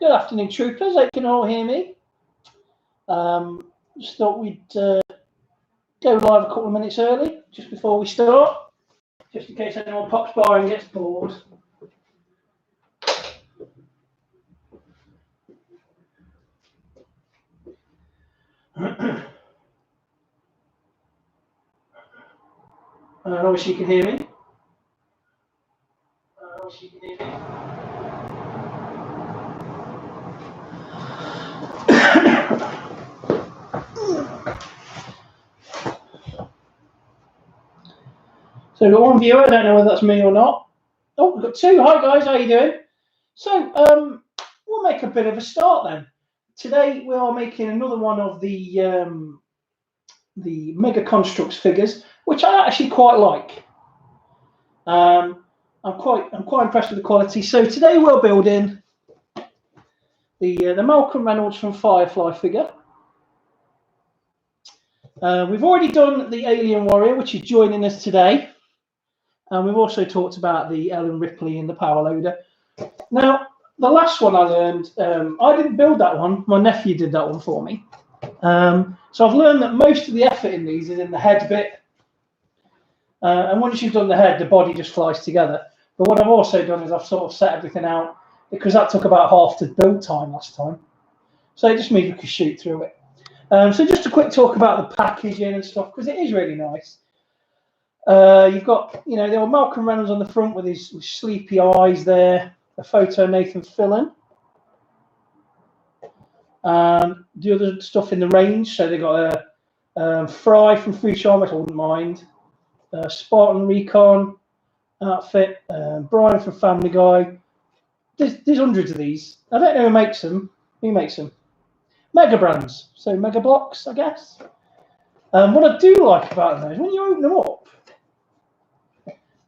Good afternoon, troopers. Hope you can all hear me. Just thought we'd go live a couple of minutes early, just before we start, just in case anyone pops by and gets bored. And obviously you can hear me. So we've got one viewer, I don't know whether that's me or not. Oh, we've got two. Hi guys, how you doing? So we'll make a bit of a start then. Today we are making another one of the Mega Constructs figures, which I actually quite like. I'm quite impressed with the quality. So today we're building the Malcolm Reynolds from Firefly figure. We've already done the Alien Warrior, which is joining us today. And we've also talked about the Ellen Ripley and the Power Loader. Now, the last one I learned, I didn't build that one. My nephew did that one for me. So I've learned that most of the effort in these is in the head bit. And once you've done the head, the body just flies together. But what I've also done is I've sort of set everything out, because that took about half the build time last time. So it just means we could shoot through it. So just a quick talk about the packaging and stuff, because it is really nice. You've got, the old Malcolm Reynolds on the front with his sleepy eyes there, a photo of Nathan Fillion. The other stuff in the range, so they've got a Fry from Futurama, which I wouldn't mind, Spartan Recon outfit, Brian from Family Guy. There's hundreds of these. I don't know who makes them. Who makes them? Mega Brands, so Mega Blocks, I guess. What I do like about them is when you open them up,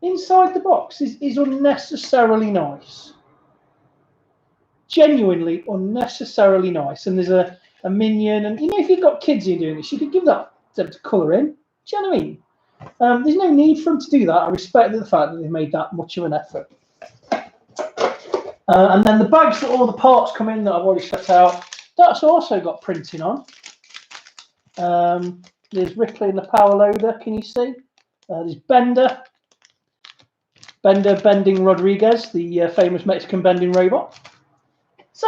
inside the box is unnecessarily nice. Genuinely unnecessarily nice. And there's a minion, and if you've got kids and you're doing this, you could give them to colour in. Do you know what I mean? There's no need for them to do that. I respect the fact that they've made that much of an effort. And then the bags that all the parts come in that I've already set out, that's also got printing on. There's Ripley and the Power Loader, can you see? There's Bender Bending Rodriguez, the famous Mexican bending robot. So,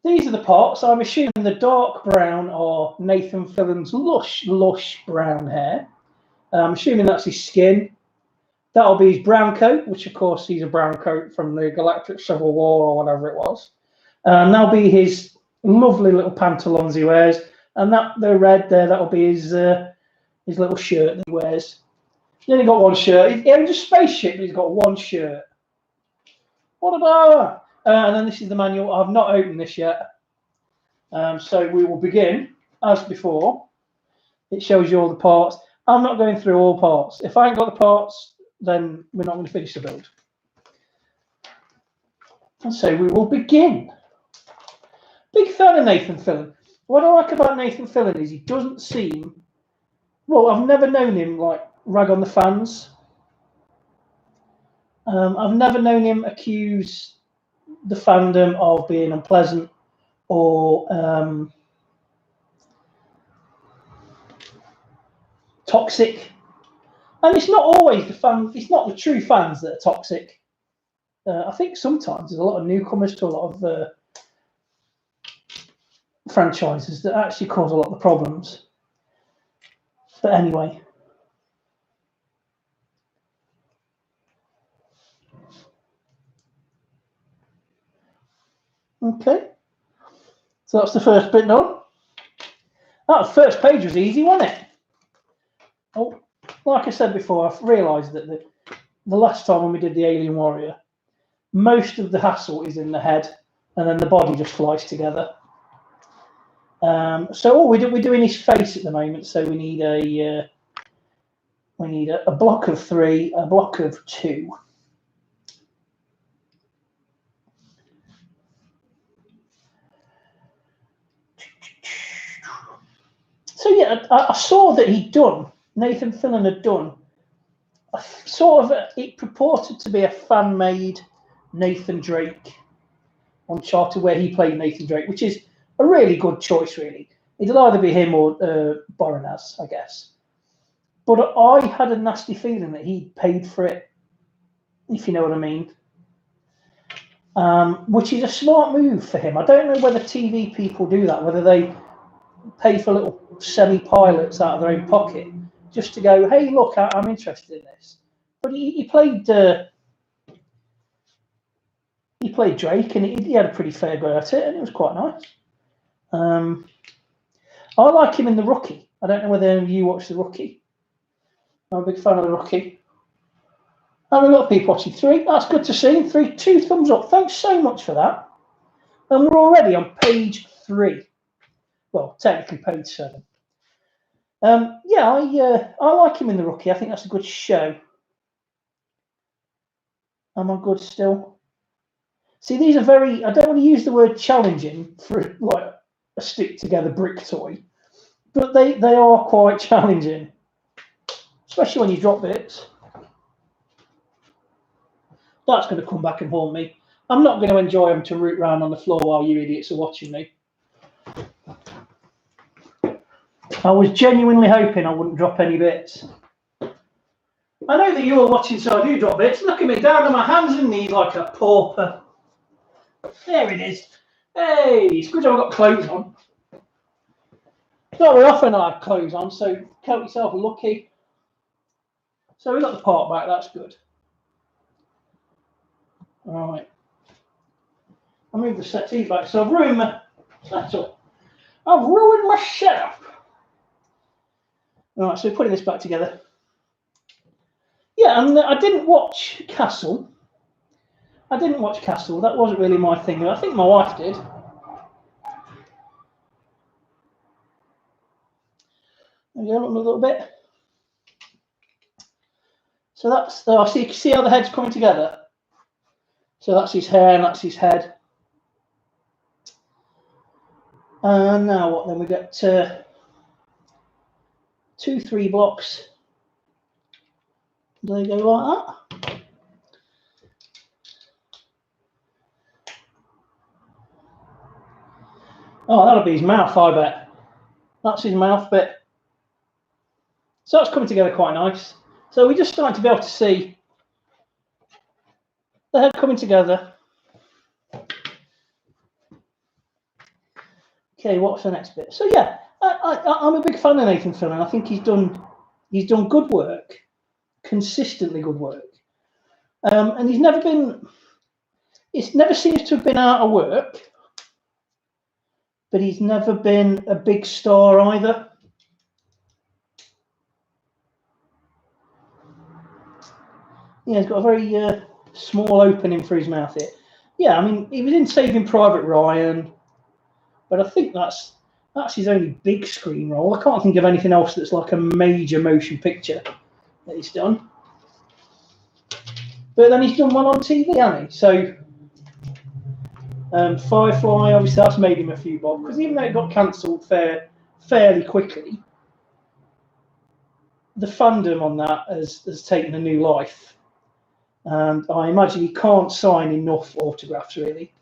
these are the parts. I'm assuming the dark brown are Nathan Fillion's lush brown hair. I'm assuming that's his skin. That'll be his brown coat, which of course he's a brown coat from the Galactic Civil War or whatever it was. That'll be his lovely little pantaloons he wears, and the red there, that'll be his little shirt that he wears. He's only got one shirt. He owns a spaceship, but he's got one shirt. What about? And then this is the manual. I've not opened this yet. So we will begin as before. It shows you all the parts. I'm not going through all parts. If I ain't got the parts, then we're not going to finish the build. And so we will begin. Big fan of Nathan Fillion. What I like about Nathan Fillion is he doesn't seem... Well, I've never known him rag on the fans. I've never known him accuse the fandom of being unpleasant or toxic. And it's not always the fans, it's not the true fans that are toxic. I think sometimes there's a lot of newcomers to a lot of franchises that actually cause a lot of the problems. But anyway. Okay. So that's the first bit done. That first page was easy, wasn't it? Oh, like I said before, I've realised that the last time when we did the Alien Warrior, most of the hassle is in the head, and then the body just flies together. So we're doing his face at the moment. So we need a block of 3, a block of 2. So yeah, I saw that Nathan Fillion had done it purported to be a fan-made Nathan Drake Uncharted, where he played Nathan Drake, which is a really good choice, really. It'll either be him or Boreanaz, I guess. But I had a nasty feeling that he paid for it, if you know what I mean. Which is a smart move for him. I don't know whether TV people do that, whether they pay for little semi-pilots out of their own pocket just to go, hey, look, I'm interested in this. But he played Drake, and he had a pretty fair go at it, and it was quite nice. I like him in The Rookie. I don't know whether any of you watch The Rookie. I'm a big fan of The Rookie. And a lot of people watching 3. That's good to see. 2 thumbs up. Thanks so much for that. And we're already on page 3. Well, technically page 7. I like him in The Rookie. I think that's a good show. Am I good still? See, these are very... I don't want to use the word challenging for like a stick-together brick toy, but they are quite challenging, especially when you drop bits. That's going to come back and haunt me. I'm not going to enjoy them to root around on the floor while you idiots are watching me. I was genuinely hoping I wouldn't drop any bits. I know that you are watching, so I do drop bits. Look at me, down on my hands and knees like a pauper. There it is. Hey, it's good I've got clothes on. Not very often I have clothes on, so count yourself lucky. So we got the part back, that's good. All right. I'll move the settee back. So I've ruined my setup. I've ruined my setup. All right, so we're putting this back together. Yeah, and I didn't watch Castle. That wasn't really my thing. I think my wife did. There we go, a little bit. So that's, so you can see how the head's coming together. So that's his hair and that's his head. And now what then? We get 2, 3 blocks. Do they go like that? Oh, that'll be his mouth, I bet. That's his mouth bit. So that's coming together quite nice. So we're just starting to be able to see the head coming together. Okay, what's the next bit? So yeah, I'm a big fan of Nathan Fillion. I think he's done good work, consistently good work, and he's never been. It never seems to have been out of work, but he's never been a big star either. Yeah, he's got a very small opening for his mouth here. Yeah, I mean, he was in Saving Private Ryan, but I think that's his only big screen role. I can't think of anything else that's like a major motion picture that he's done. But then he's done one on TV, hasn't he? So Firefly, obviously, that's made him a few bob, because even though it got cancelled fairly quickly, the fandom on that has taken a new life. And I imagine he can't sign enough autographs, really.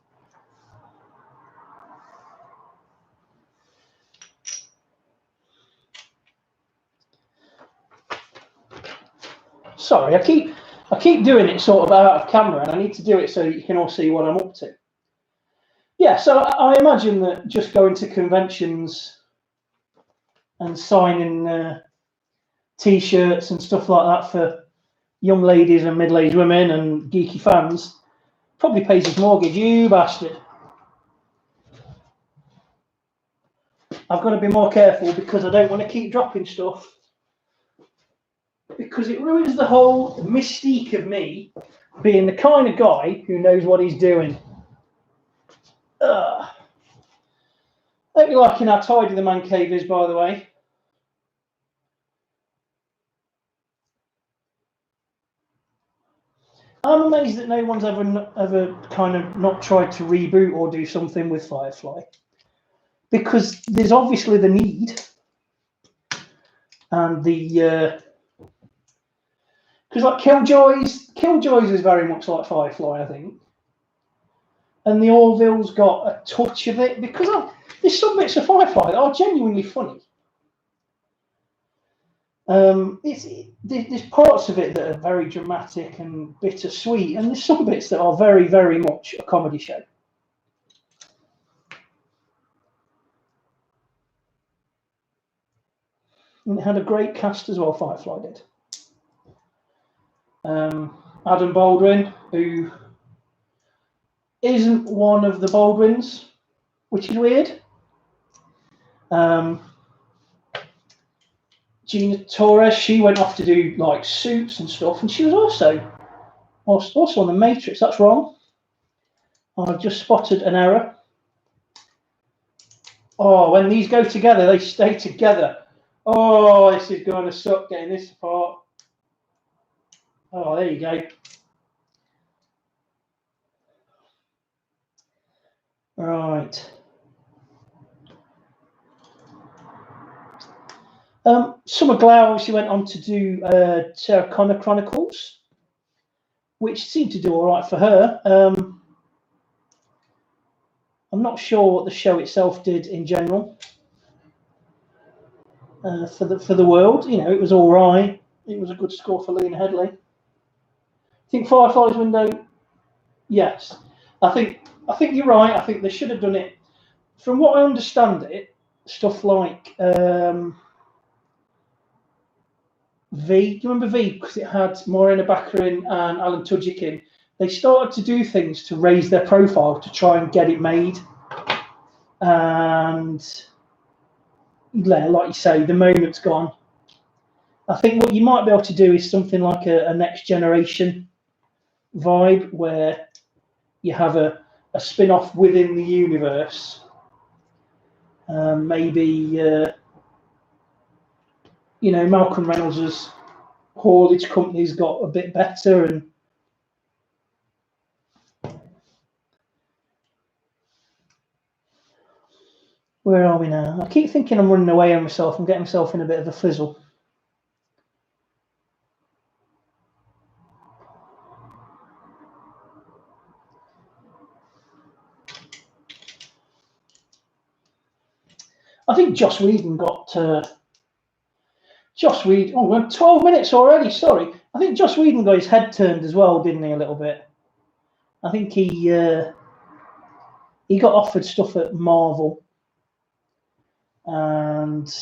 Sorry, I keep doing it sort of out of camera, and I need to do it so that you can all see what I'm up to. Yeah, so I imagine that just going to conventions and signing T-shirts and stuff like that for young ladies and middle-aged women and geeky fans probably pays his mortgage, you bastard. I've got to be more careful because I don't want to keep dropping stuff, because it ruins the whole mystique of me being the kind of guy who knows what he's doing. Hope you're liking how tidy the man cave is, by the way. I'm amazed that no one's ever kind of not tried to reboot or do something with Firefly, because there's obviously the need, and the because like Killjoys is very much like Firefly, I think. and the Orville's got a touch of it, because there's some bits of Firefly that are genuinely funny. There's parts of it that are very dramatic and bittersweet, and there's some bits that are very, very much a comedy show. And it had a great cast as well, Firefly did. Adam Baldwin, who isn't one of the Baldwins, which is weird. Gina Torres, she went off to do like Suits and stuff, and she was also on The Matrix. That's wrong. I've just spotted an error. Oh, when these go together, they stay together. Oh, this is going to suck getting this apart. Oh, there you go. Right. Summer Glau obviously went on to do Sarah Connor Chronicles, which seemed to do all right for her. I'm not sure what the show itself did in general for the world. You know, it was all right. It was a good score for Lena Headley. I think Firefly's window, yes. I think you're right. I think they should have done it. From what I understand it, stuff like V. Do you remember V? Because it had Morena Baccarin and Alan Tudyk in. They started to do things to raise their profile to try and get it made. And like you say, the moment's gone. I think what you might be able to do is something like a Next Generation vibe, where you have a spin-off within the universe. Maybe Malcolm Reynolds' haulage company's got a bit better, and where are we now? I keep thinking I'm running away on myself. I'm getting myself in a bit of a fizzle. I think Joss Whedon got Joss Whedon. Oh, we're 12 minutes already. Sorry. I think Joss Whedon got his head turned as well, didn't he? A little bit. I think he got offered stuff at Marvel, and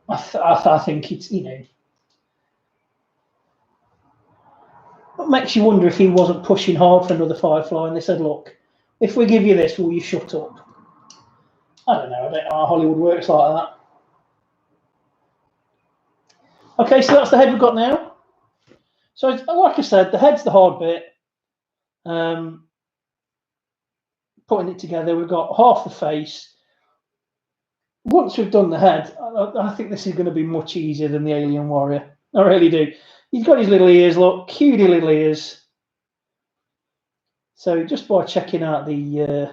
I think it's, it makes you wonder if he wasn't pushing hard for another Firefly, and they said, "Look, if we give you this, will you shut up?" I don't know. I don't know how Hollywood works like that. Okay, so that's the head we've got now. So, like I said, the head's the hard bit. Putting it together, we've got half the face. Once we've done the head, I think this is going to be much easier than the Alien Warrior. I really do. He's got his little ears, look, cutie little ears. So just by checking out the...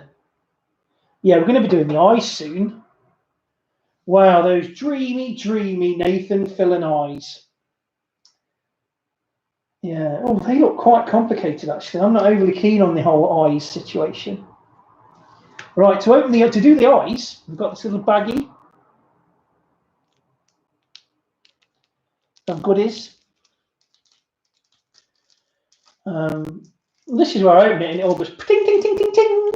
we're going to be doing the eyes soon. Wow, those dreamy, dreamy Nathan Fillion eyes. Yeah, oh, they look quite complicated, actually. I'm not overly keen on the whole eyes situation. Right, to do the eyes, we've got this little baggie of goodies. This is where I open it, and it all goes ting, ting, ting, ting, ting.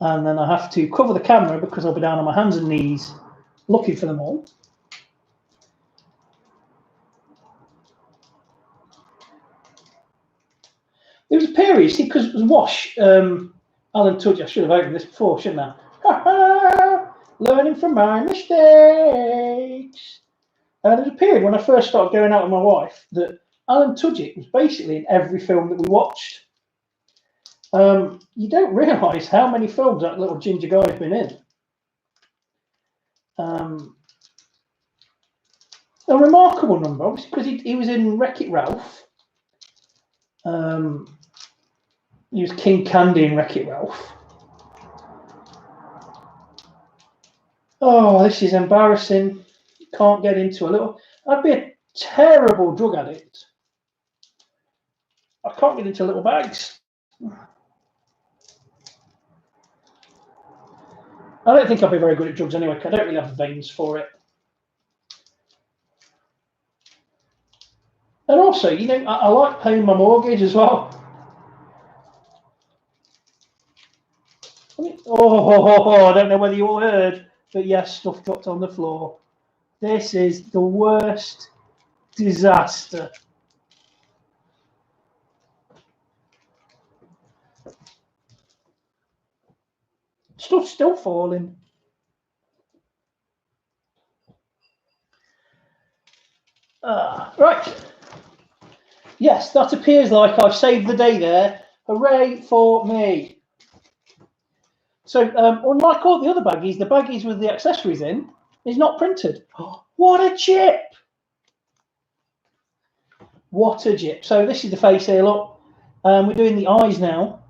And then I have to cover the camera because I'll be down on my hands and knees looking for them all. There was a period, see, because it was Wash, Alan Tudyk, I should have opened this before, shouldn't I? Learning from my mistakes. There was a period when I first started going out with my wife that Alan Tudyk was basically in every film that we watched. You don't realise how many films that little ginger guy's been in. A remarkable number, obviously, because he was in Wreck-It Ralph. He was King Candy in Wreck-It Ralph. Oh, this is embarrassing. Can't get into a little... I'd be a terrible drug addict. I can't get into little bags. I don't think I'll be very good at drugs anyway, because I don't really have the veins for it. And also, you know, I like paying my mortgage as well. Oh, I don't know whether you all heard, but yes, stuff dropped on the floor. This is the worst disaster. Stuff's still falling. Right. Yes, that appears like I've saved the day there. Hooray for me. So, unlike all the other baggies, the baggies with the accessories in is not printed. Oh, what a chip! What a chip. So this is the face here, look. We're doing the eyes now.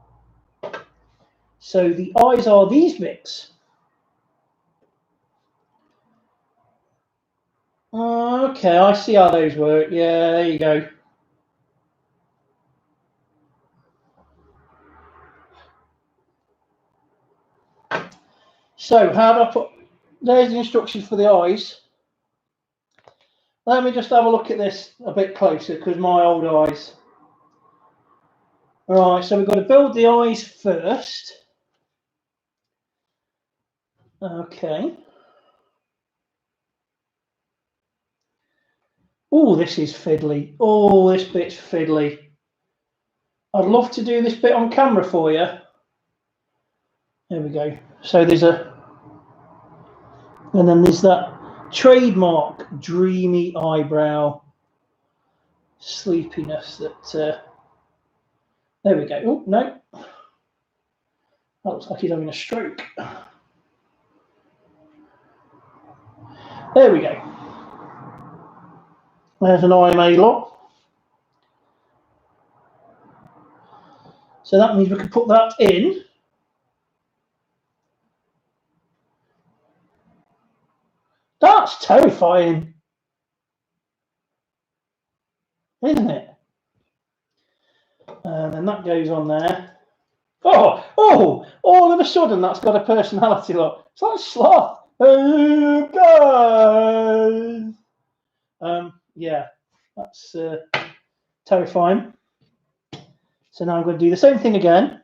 So the eyes are these bits. Okay, I see how those work. Yeah, there you go. So how do I put... There's the instructions for the eyes. Let me just have a look at this a bit closer, because my old eyes. All right, so we've got to build the eyes first. Okay. Oh, this is fiddly. Oh, this bit's fiddly. I'd love to do this bit on camera for you. There we go. So there's a... And then there's that trademark dreamy eyebrow sleepiness that... there we go. Oh, no. That looks like he's having a stroke. There we go. There's an eye made lot. So that means we can put that in. That's terrifying, isn't it? And then that goes on there. Oh, all of a sudden that's got a personality, look. It's like Sloth. Hey, guys. Yeah, that's terrifying. So now I'm going to do the same thing again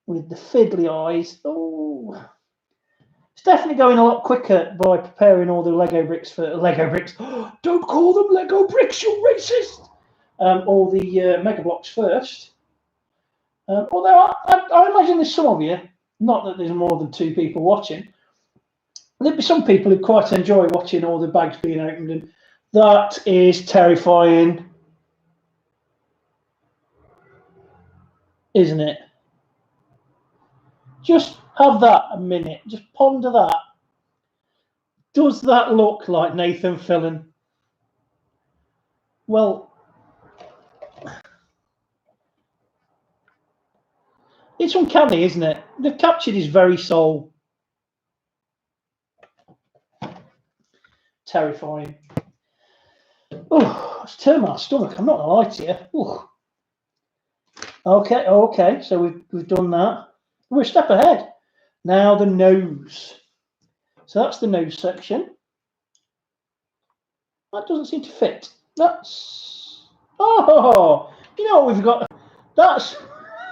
with the fiddly eyes. Oh, it's definitely going a lot quicker by preparing all the Lego bricks for Lego bricks. Don't call them Lego bricks, you racist. All the Mega Blocks first. Although I imagine there's some of you, not that there's more than 2 people watching, there'd be some people who quite enjoy watching all the bags being opened, and that is terrifying, isn't it? Just have that a minute. Just ponder that. Does that look like Nathan Fillion? Well, it's uncanny, isn't it? They've captured his very soul. Terrifying. Oh, it's turned my stomach. I'm not gonna lie to you. Ooh. Okay. So we've done that. We're a step ahead. Now the nose. So that's the nose section. That doesn't seem to fit. That's... Oh, you know what we've got? That's...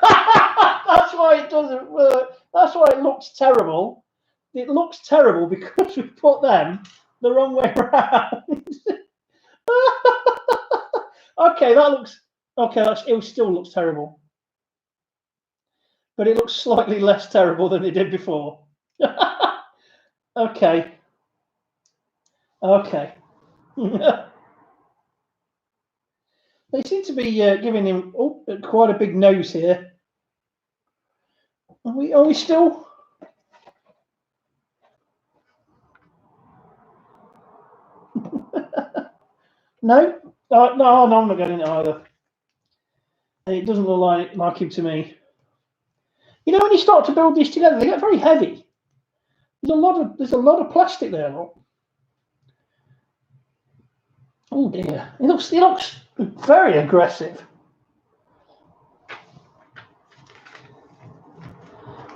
That's why it doesn't work. That's why it looks terrible. It looks terrible because we put them the wrong way around. Okay, that looks... Okay, it still looks terrible. But it looks slightly less terrible than it did before. Okay. They seem to be giving him quite a big nose here. Are we still? No? No, I'm not getting it either. It doesn't look like him to me. You know, when you start to build these together, they get very heavy. There's a lot of plastic there. Look. Oh dear, he looks very aggressive.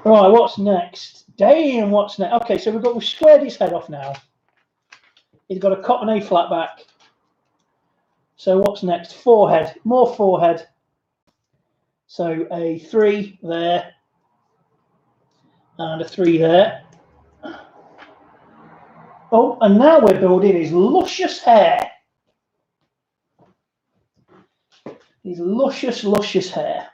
Right, what's next? Damn, what's next? Okay, so we've squared his head off now. He's got a cotton A flat back. So what's next? Forehead, more forehead. So a 3 there and a 3 there. Oh, and now we're building his luscious hair. His luscious, luscious hair.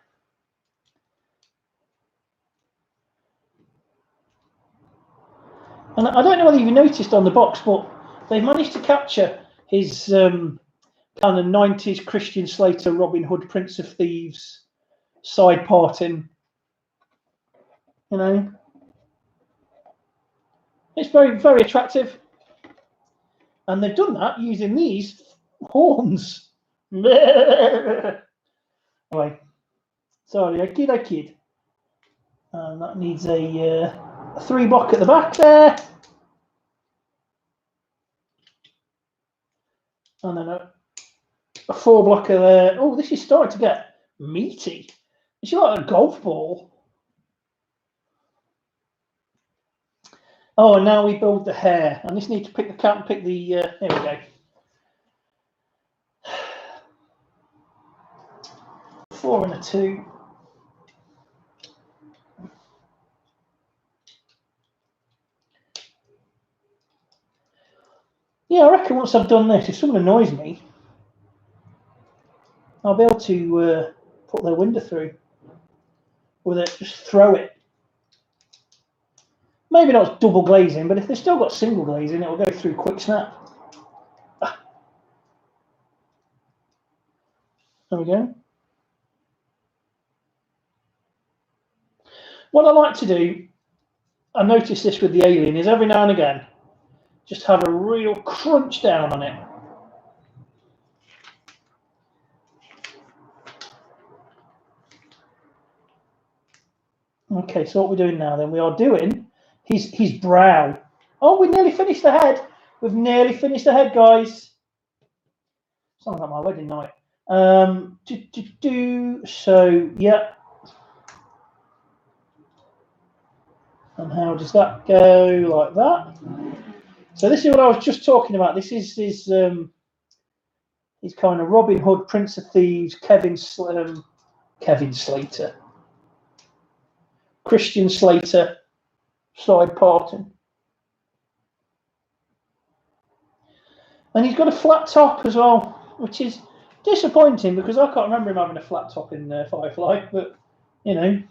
And I don't know whether you've noticed on the box, but they've managed to capture his kind of 90s Christian Slater, Robin Hood, Prince of Thieves side parting. You know, it's very, very attractive. And they've done that using these horns. Anyway, sorry, I kid. And that needs a 3 block at the back there. And then a 4 blocker there. Oh, this is starting to get meaty. It's like a golf ball. Oh, and now we build the hair. I just need to pick the cat and pick the. There we go. 4 and a 2. Yeah, I reckon once I've done this, if someone annoys me, I'll be able to put their window through with it, just throw it. Maybe not double glazing, but if they've still got single glazing, it'll go through quick snap. There we go. What I like to do, I noticed this with the alien, is every now and again, just have a real crunch down on it. Okay, so what we're doing now then, we are doing his brow. Oh, we nearly finished the head. We've nearly finished the head, guys. Sounds like my wedding night. So, yeah. And how does that go? Like that. So this is what I was just talking about. This is his kind of Robin Hood, Prince of Thieves, Kevin Slater, Christian Slater side parting. And he's got a flat top as well, which is disappointing because I can't remember him having a flat top in Firefly, but you know.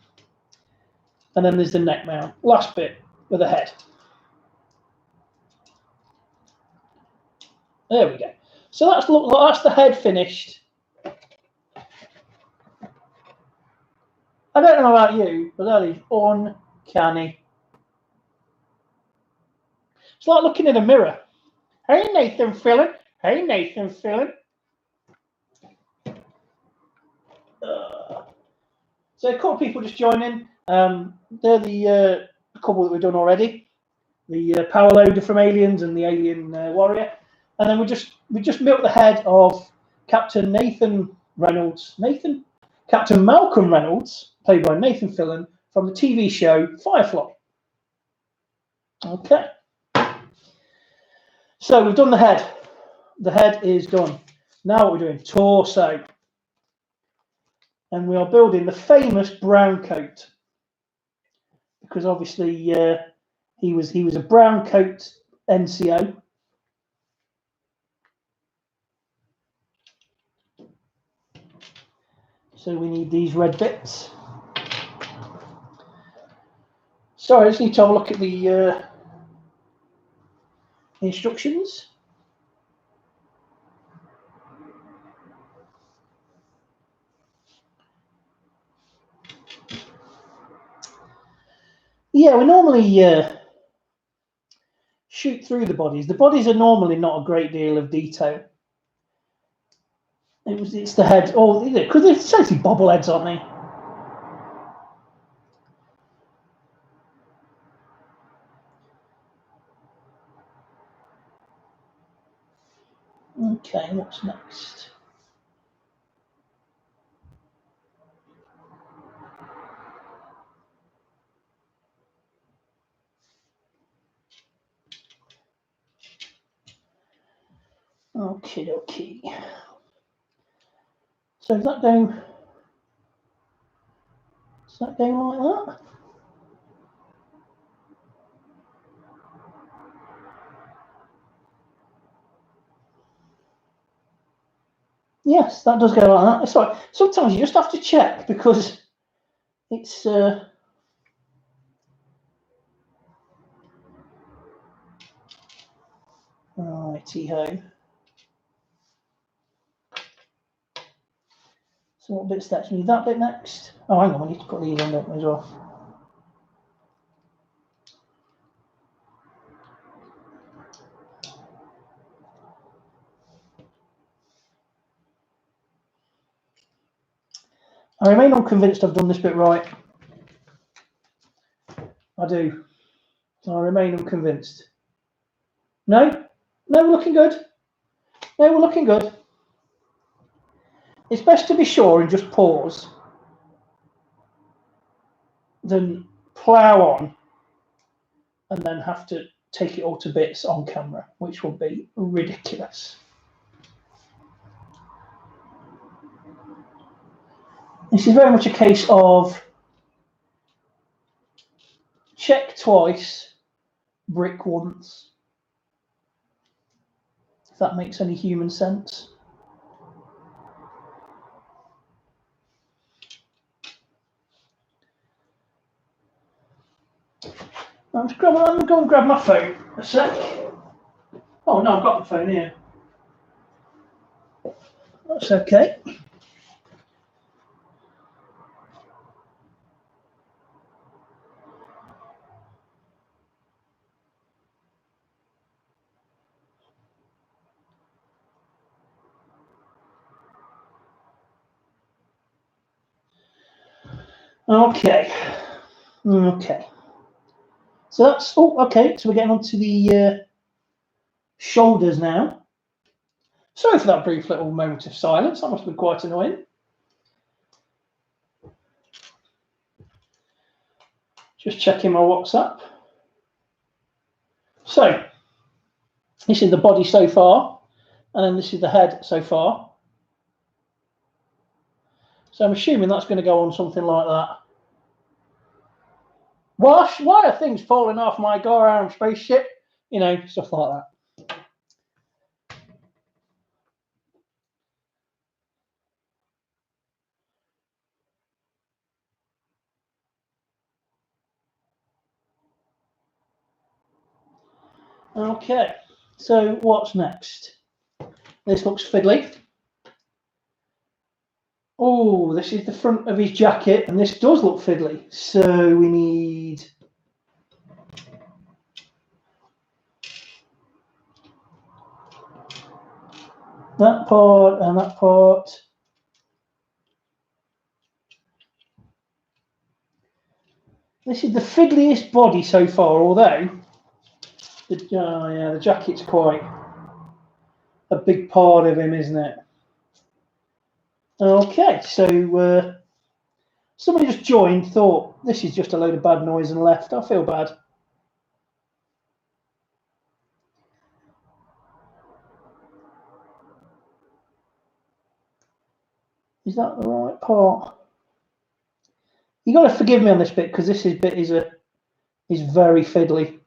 And then there's the neck mount, last bit with a head. There we go. So that's the head finished. I don't know about you, but that is uncanny. It's like looking in a mirror. Hey, Nathan Fillion. Hey, Nathan Fillion. So a couple of people just joining. They're the couple that we've done already. The power loader from Aliens and the Alien Warrior. And then we just milked the head of Captain Captain Malcolm Reynolds, played by Nathan Fillion, from the TV show Firefly. Okay. So we've done the head. The head is done. Now what we're doing, torso. And we are building the famous brown coat. Because obviously he was a brown coat NCO. So we need these red bits. Sorry, I just need to have a look at the instructions. Yeah, we normally shoot through the bodies. The bodies are normally not a great deal of detail. It's the head. Oh, because they're essentially bobbleheads, aren't they? Okay, what's next? Okay, okay. So is that going like that? Yes, that does go like that. It's right. Sometimes you just have to check because it's righty-ho. So what bit's next? We need that bit next. Oh, hang on, we need to put these on, don't we, as well? I remain unconvinced I've done this bit right. I do. I remain unconvinced. No, we're looking good. No, we're looking good. It's best to be sure and just pause than plough on and then have to take it all to bits on camera, which will be ridiculous. This is very much a case of check twice, brick once. If that makes any human sense. I'm going to go and grab my phone a sec. Oh no, I've got the phone here. That's okay. Okay. So that's okay. So we're getting onto the shoulders now. Sorry for that brief little moment of silence. That must have been quite annoying. Just checking my WhatsApp. So this is the body so far, and then this is the head so far. So I'm assuming that's going to go on something like that. Why are things falling off my Gorham spaceship? You know, stuff like that. Okay, so what's next? This looks fiddly. Oh, this is the front of his jacket, and this does look fiddly. So we need that part and that part. This is the fiddliest body so far, although the jacket's quite a big part of him, isn't it? Okay, so somebody just joined, thought this is just a load of bad noise and left. I feel bad. Is that the right part? You got to forgive me on this bit because this bit is very fiddly.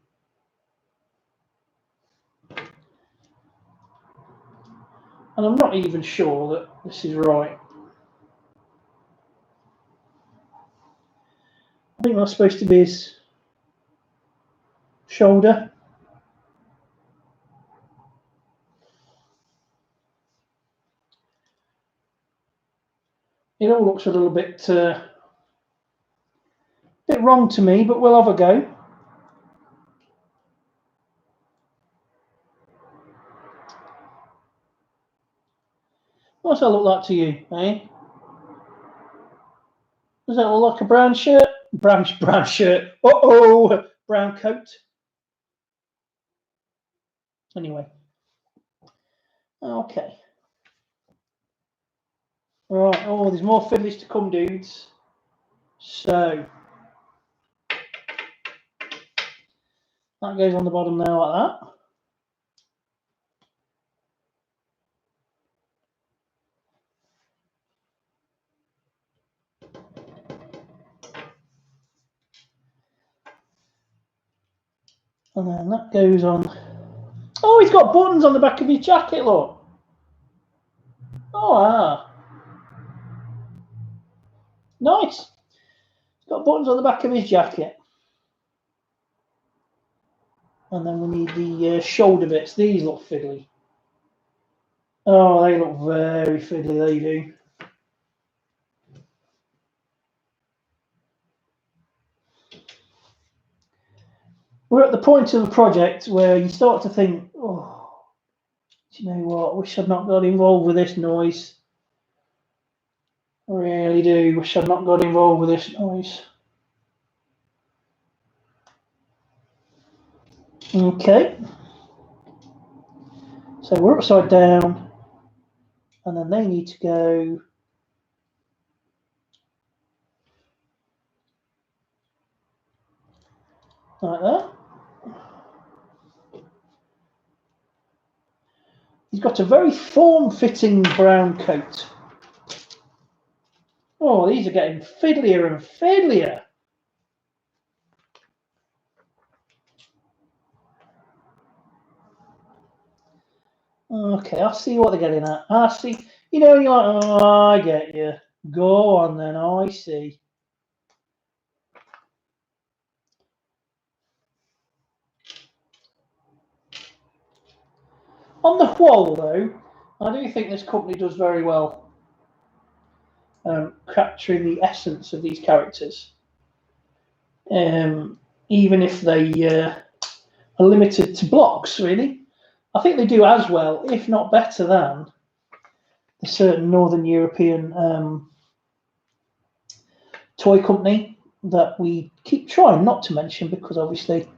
And I'm not even sure that this is right. I think that's supposed to be his shoulder. It all looks a little bit wrong to me, but we'll have a go. What does that look like to you, eh? Does that look like a brown shirt? Brown shirt. Uh-oh, brown coat. Anyway. Okay. All right. Oh, there's more fiddlies to come, dudes. So that goes on the bottom there like that. And then that goes on. Oh, he's got buttons on the back of his jacket, look. Oh, ah. Nice. He's got buttons on the back of his jacket. And then we need the shoulder bits. These look fiddly. Oh, they look very fiddly, they do. We're at the point of the project where you start to think, oh, do you know what? I wish I'd not got involved with this noise. I really do. Wish I'd not got involved with this noise. Okay. So we're upside down. And then they need to go like that. He's got a very form-fitting brown coat. Oh, these are getting fiddlier and fiddlier. Okay, I see what they're getting at. I see. You know, you're like, oh, I get you. Go on then, I see. On the whole, though, I do think this company does very well capturing the essence of these characters. Even if they are limited to blocks, really. I think they do as well, if not better than, a certain Northern European toy company that we keep trying not to mention because obviously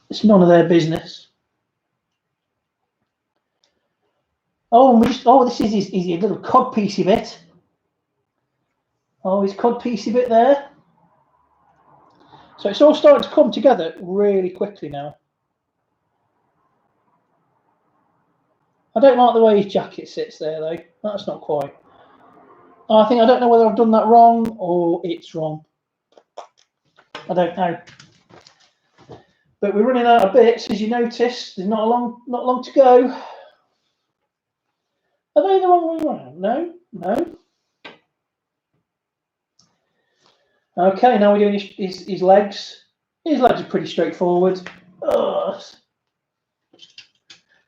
it's none of their business. Oh, this is his little cod piecey bit. Oh, his cod piecey bit there. So it's all starting to come together really quickly now. I don't like the way his jacket sits there, though. That's not quite. I don't know whether I've done that wrong or it's wrong. I don't know. But we're running out of bits, as you notice. There's not long to go. Are they the wrong way around? No, no. Okay, now we're doing his legs. His legs are pretty straightforward. Ugh.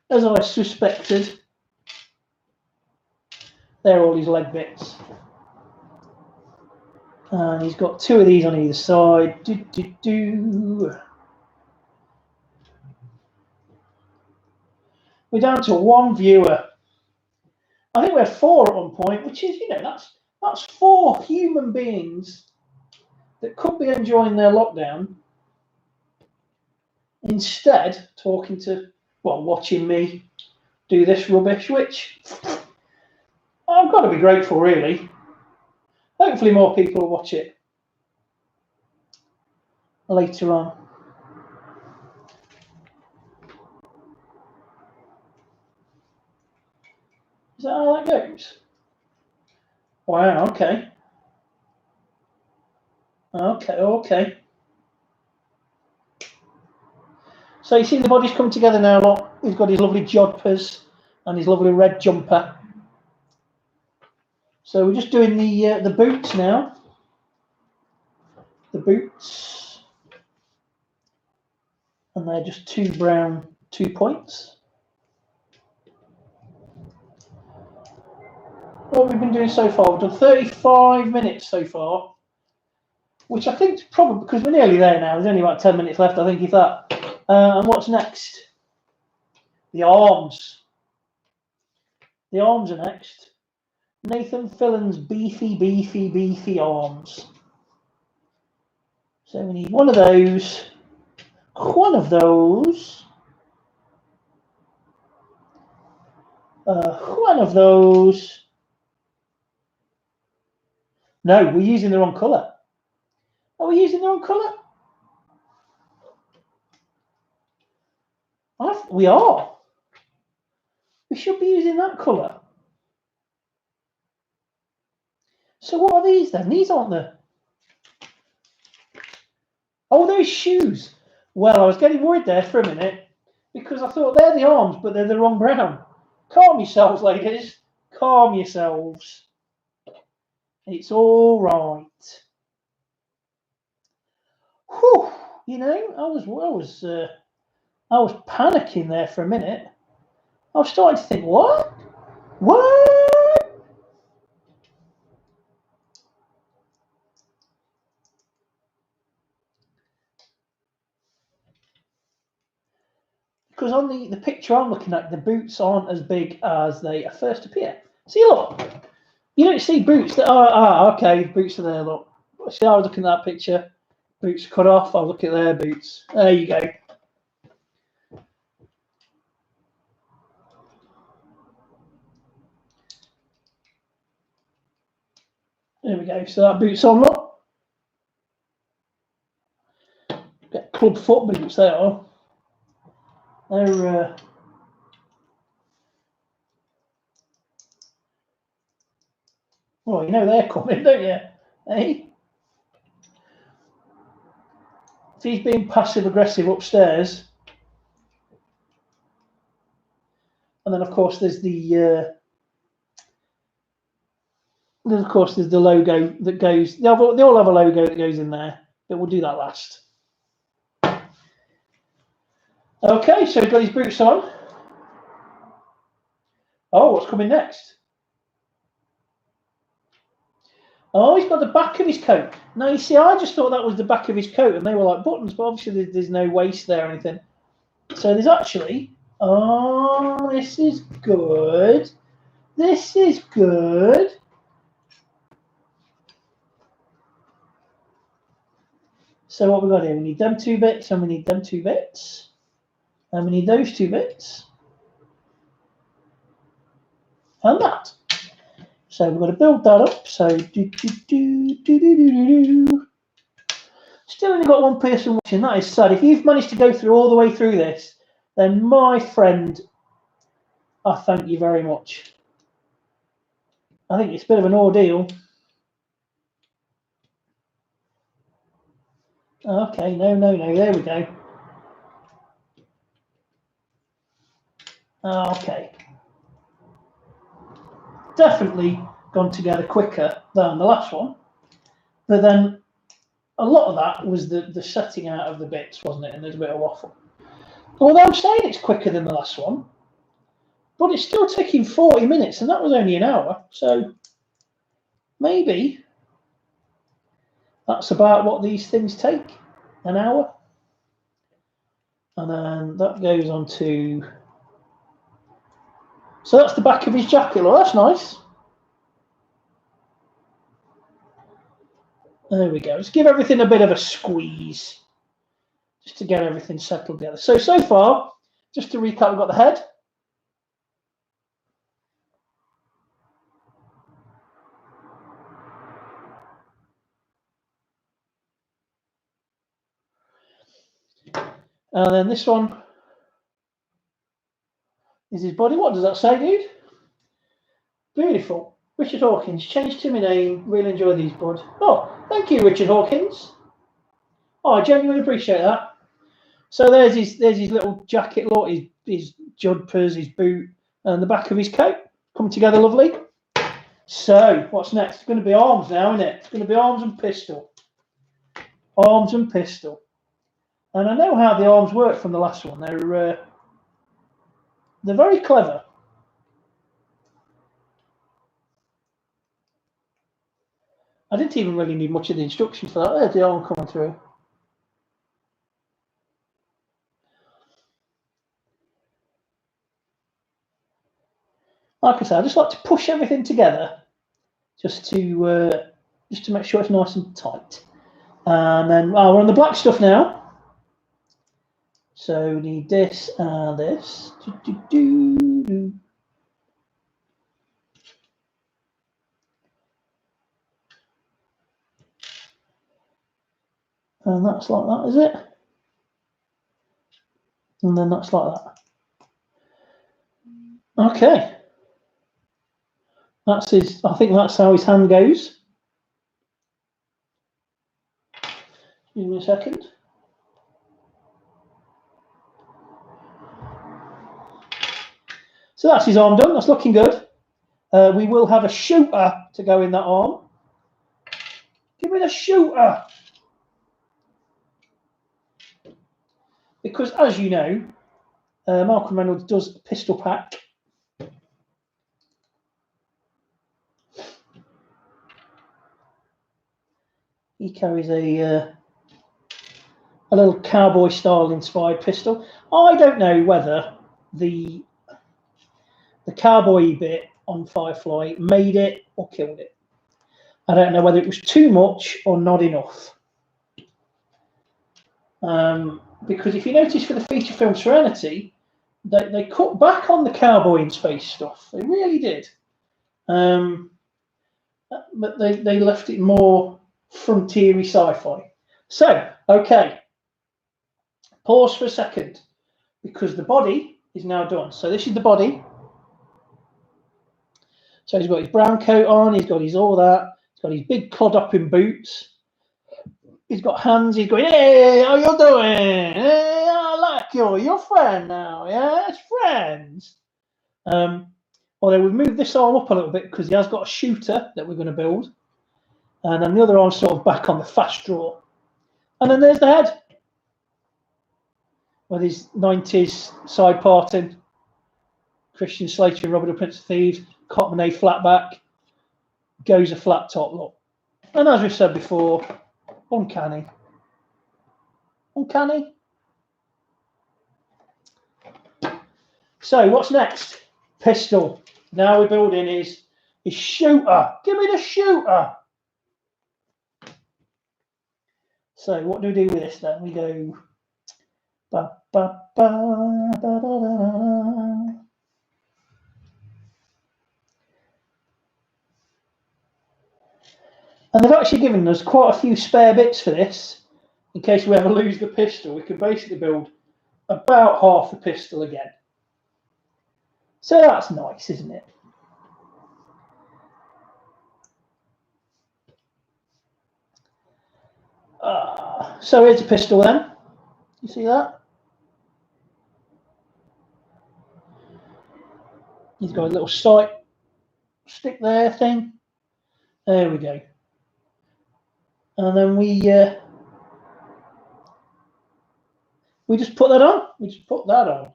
As I suspected. They're all his leg bits. And he's got two of these on either side. We're down to one viewer. I think we had four at one point, which is, that's four human beings that could be enjoying their lockdown. Instead, watching me do this rubbish, which I've got to be grateful, really. Hopefully more people will watch it later on. Is that how that goes? Wow, okay. Okay. So you see the bodies come together now a lot. He's got his lovely jodhpurs and his lovely red jumper. So we're just doing the boots now. The boots. And they're just 2 brown 2 points. What we've been doing so far, we've done 35 minutes so far, which I think is probably because we're nearly there now. There's only about 10 minutes left, I think, if that. And what's next? The arms. The arms are next. Nathan Fillon's beefy arms. So we need one of those. One of those. One of those. No, we're using the wrong colour. Are we using the wrong colour? We are. We should be using that colour. So what are these then? These aren't the... Oh, those shoes. Well, I was getting worried there for a minute because I thought they're the arms, but they're the wrong brown. Calm yourselves, ladies. Calm yourselves. It's all right. Whew. You know, I was panicking there for a minute. I was starting to think, what? Because on the picture I'm looking at, the boots aren't as big as they first appear. See, look. You don't see boots that are, okay, boots are there, look. See, I was looking at that picture. Boots cut off, I'll look at their boots. There you go. There we go. So that boot's on, look. Get club foot boots, they are. They're, well, you know they're coming, don't you? Hey? If he's being passive aggressive upstairs, and then of course there's the logo that goes. They all have a logo that goes in there, but we'll do that last. Okay, so he's got his boots on. Oh, what's coming next? Oh, he's got the back of his coat. Now, you see, I just thought that was the back of his coat, and they were like buttons, but obviously there's no waist there or anything. So there's actually, oh, this is good. This is good. So what we got here? We need them 2 bits, and we need them 2 bits. And we need those 2 bits. And that. So we've got to build that up. So Still only got one person watching. That is sad. If you've managed to go through all the way through this, then my friend, I thank you very much. I think it's a bit of an ordeal. Okay, no. There we go. Okay. Definitely gone together quicker than the last one. But then a lot of that was the setting out of the bits, wasn't it? And there's a bit of waffle. Although I'm saying it's quicker than the last one, but it's still taking 40 minutes, and that was only an hour. So maybe that's about what these things take, an hour. And then that goes on to... So that's the back of his jacket. Well, that's nice. There we go. Let's give everything a bit of a squeeze, just to get everything settled together. So far, just to recap, we've got the head. And then this one is his body. What does that say, dude? Beautiful. Richard Hawkins, changed to my name. Really enjoy these, bud. Oh, thank you, Richard Hawkins. Oh, I genuinely appreciate that. So there's his little jacket, look, his jumpers, his boot, and the back of his coat. Come together lovely. So, what's next? It's going to be arms now, isn't it? It's going to be arms and pistol. Arms and pistol. And I know how the arms work from the last one. They're very clever. I didn't even really need much of the instructions for that. There's the arm coming through. Like I said, I just like to push everything together, just to make sure it's nice and tight. And then we're on the black stuff now. So we need this and this. And that's like that, is it? And then that's like that. Okay. That's his. I think that's how his hand goes. Give me a second. So that's his arm done. That's looking good. We will have a shooter to go in that arm. Give me the shooter. Because as you know, Malcolm Reynolds does a pistol pack. He carries a little cowboy style inspired pistol. I don't know whether the cowboy bit on Firefly made it or killed it. I don't know whether it was too much or not enough. Because if you notice for the feature film Serenity, they cut back on the cowboy in space stuff. They really did. But they left it more frontiery sci-fi. So, okay. Pause for a second, because the body is now done. So this is the body. So he's got his brown coat on, he's got his all that, he's got his big clod-hopping boots. He's got hands, he's going, hey, how you doing? Hey, I like you, you're friend now, yeah? It's friends. Although we've moved this arm up a little bit because he has got a shooter that we're going to build. And then the other arm's sort of back on the fast draw. And then there's the head. With his 90s side parting. Christian Slater and Robert Hood, Prince of Thieves. Cotton A flat back. Goes a flat top look. And as we've said before, uncanny. Uncanny. So what's next? Pistol. Now we're building his shooter. Give me the shooter. So what do we do with this then? We go ba ba ba ba da da da. And they've actually given us quite a few spare bits for this. In case we ever lose the pistol, we can basically build about half the pistol again. So that's nice, isn't it? So here's a pistol then. You see that? He's got a little sight stick there thing. There we go. And then we just put that on. We just put that on.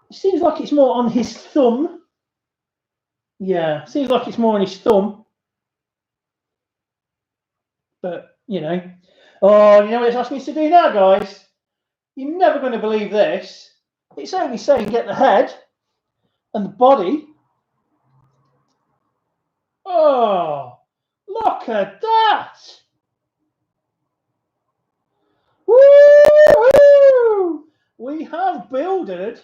It seems like it's more on his thumb. Yeah, seems like it's more on his thumb. But, you know. Oh, you know what it's asking me to do now, guys? You're never going to believe this. It's only saying get the head and the body. Oh, look at that. Woo! We have builded.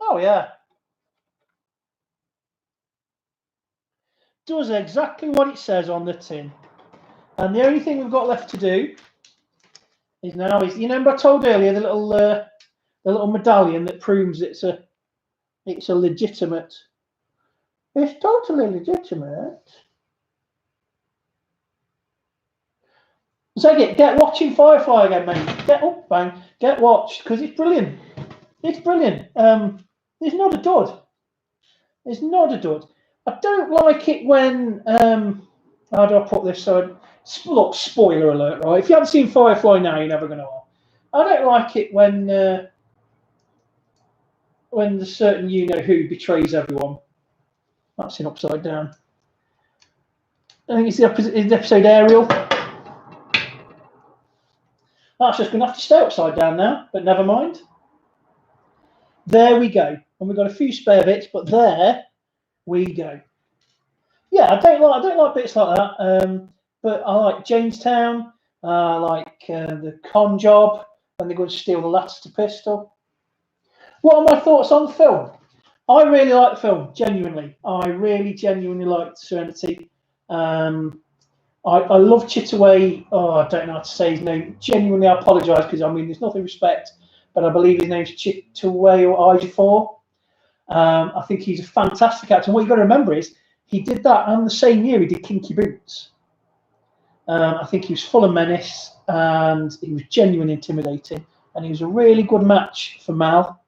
Oh, yeah. Does exactly what it says on the tin. And the only thing we've got left to do is now is, you remember I told earlier the little medallion that proves it's a legitimate. It's totally legitimate. So get watching Firefly again, mate. Get watched because it's brilliant. It's brilliant. There's not a dud. There's not a dud. I don't like it when how do I put this? So look, spoiler alert, right? If you haven't seen Firefly now, you're never going to. I don't like it when the certain you know who betrays everyone. That's in upside down. I think it's the episode Ariel. That's just going to have to stay upside down now, but never mind. There we go. And we've got a few spare bits, but there we go. Yeah, I don't like bits like that. But I like Jamestown. I like the con job when they're going to steal the Lancaster pistol. What are my thoughts on the film? I really like the film, genuinely. I really genuinely liked Serenity. I love Chittaway. Oh, I don't know how to say his name. Genuinely, I apologise because I mean there's nothing respect, but I believe his name's Chittaway or Ejiofor. I think he's a fantastic actor. And what you've got to remember is he did that, and the same year he did Kinky Boots. I think he was full of menace and he was genuinely intimidating. And he was a really good match for Mal.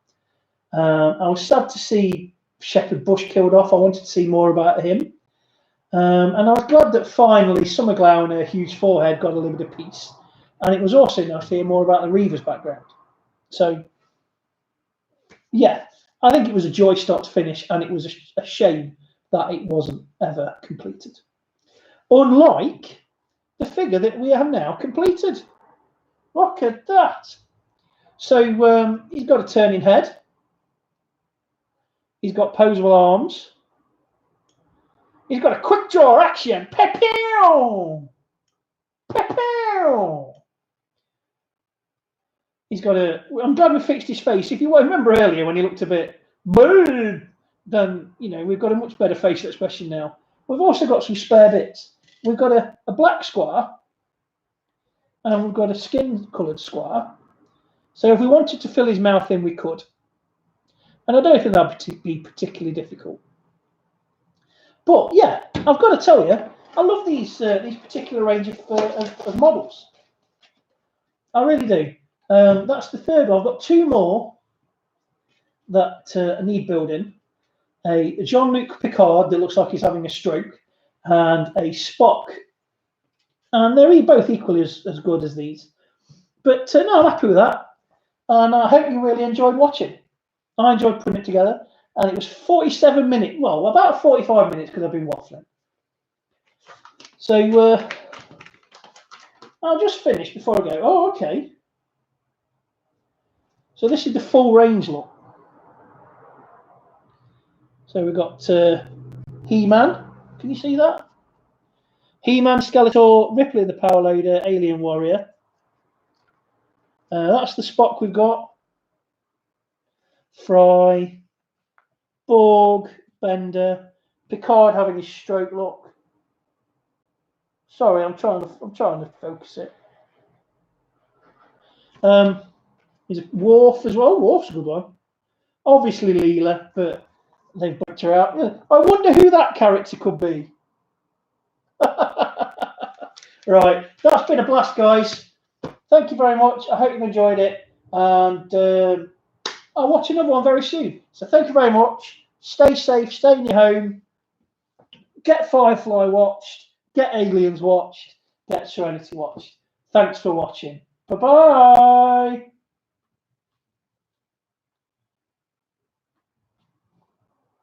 I was sad to see Shepherd Bush killed off. I wanted to see more about him. And I was glad that finally Summer Glau and her huge forehead got a little bit of peace. And it was also nice to hear more about the Reavers background. So, yeah, I think it was a joy start to finish, and it was a shame that it wasn't ever completed. Unlike the figure that we have now completed. Look at that. So he's got a turning head. He's got posable arms. He's got a quick draw action. Pew! Pew! He's got a. I'm glad we fixed his face. If you remember earlier when he looked a bit bold, then we've got a much better facial expression now. We've also got some spare bits. We've got a black squire, and we've got a skin-coloured squire. So if we wanted to fill his mouth in, we could. And I don't think that would be particularly difficult. But yeah, I've got to tell you, I love these particular range of models. I really do. That's the third one. I've got two more that need building. A Jean-Luc Picard that looks like he's having a stroke, and a Spock. And they're both equally as good as these. But no, I'm happy with that. And I hope you really enjoyed watching. I enjoyed putting it together. And it was 47 minutes. Well, about 45 minutes because I've been waffling. So I'll just finish before I go. Oh, okay. So this is the full range look. So we've got He-Man. Can you see that? He-Man, Skeletor, Ripley the Power Loader, Alien Warrior. That's the Spock we've got. Fry, Borg, Bender, Picard having his stroke look. Sorry, I'm trying to focus it. There's a Worf as well. Worf's a good one. Obviously Leela, but they've booked her out. I wonder who that character could be. Right, that's been a blast, guys. Thank you very much. I hope you've enjoyed it, and I'll watch another one very soon. So thank you very much. Stay safe, stay in your home, get Firefly watched, get Aliens watched, get Serenity watched. Thanks for watching. Bye-bye.